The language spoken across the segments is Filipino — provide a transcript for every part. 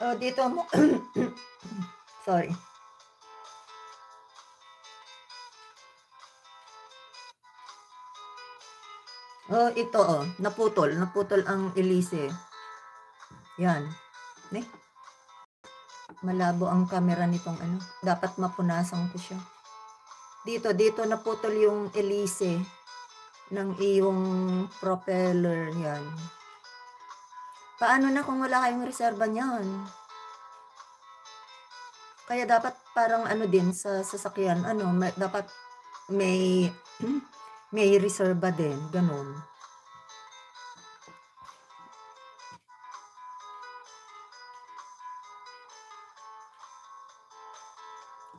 Oh, dito mo sorry. Oh, ito, oh, naputol ang elise. Yan. Eh, malabo ang camera nitong ano, dapat mapunasan ko siya. Dito naputol yung elise ng iyong propeller, yan. Paano na kung wala kayong reserba niyan? Kaya dapat parang ano din sa sasakyan ano, dapat may may reserba din, gano'n.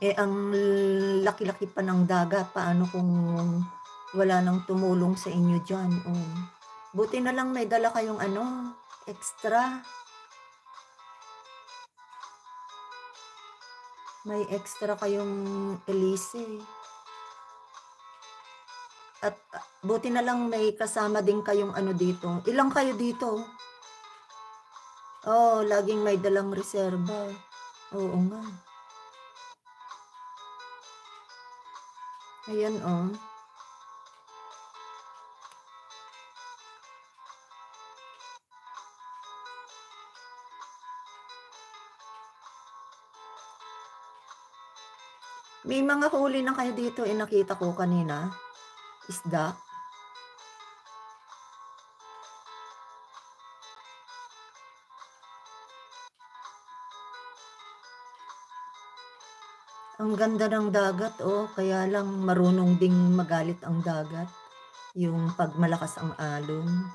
Eh, ang laki-laki pa ng dagat, paano kung wala nang tumulong sa inyo diyan, oh. Buti na lang may dala kayong ano, extra. May extra kayong elise. At buti na lang may kasama din kayong ano dito. Ilang kayo dito? Oo, laging may dalang reserba. Oo nga. Ayan, oh. May mga huli na kayo dito, eh, nakita ko kanina, isda. Ang ganda ng dagat, oh, kaya lang marunong ding magalit ang dagat, yung 'pag malakas ang alon.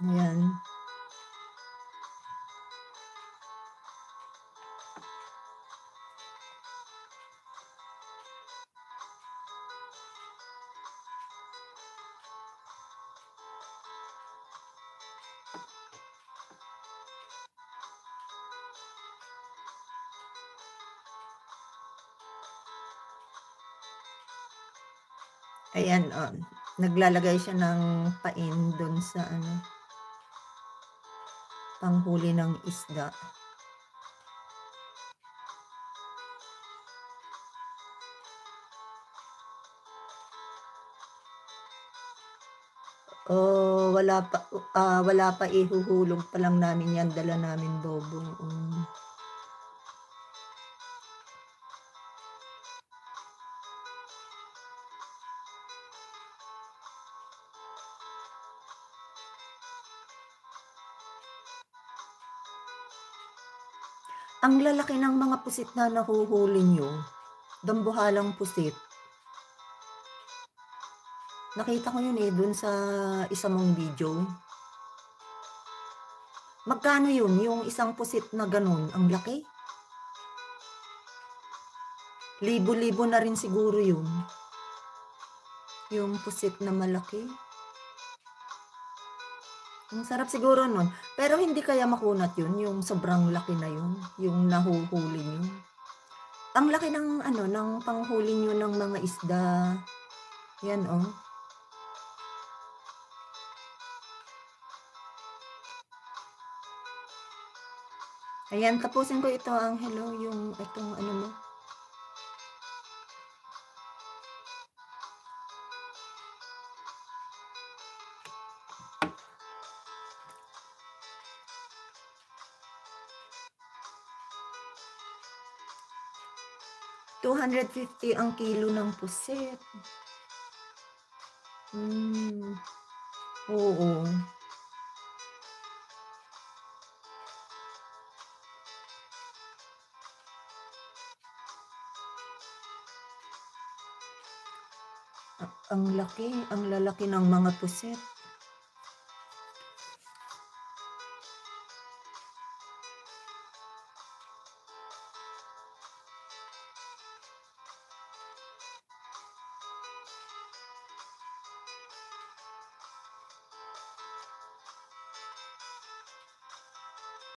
Ayan. Ayan, oh, naglalagay siya ng pain dun sa ano, panghuli ng isda. Oh, wala pa, ihuhulog pa lang namin 'yan, dala namin bobong, Ang lalaki ng mga pusit na nahuhuli niyo, dambuhalang pusit. Nakita ko 'yun, eh, dun sa isa mong video. Magkano 'yun, yung isang pusit na gano'n, ang laki? Libo-libo na rin siguro 'yun, yung pusit na malaki. Ang sarap siguro nun, pero hindi kaya makunat 'yun, yung sobrang laki na 'yun, yung nahuhuli niyo? Ang laki ng ano, ng panghuli niyo ng mga isda, 'yan, oh. Ayan, tapusin ko ito, Angelo, yung itong ano mo. 250 ang kilo ng pusit. Hmm, oo. Ang laki, ang lalaki ng mga pusit.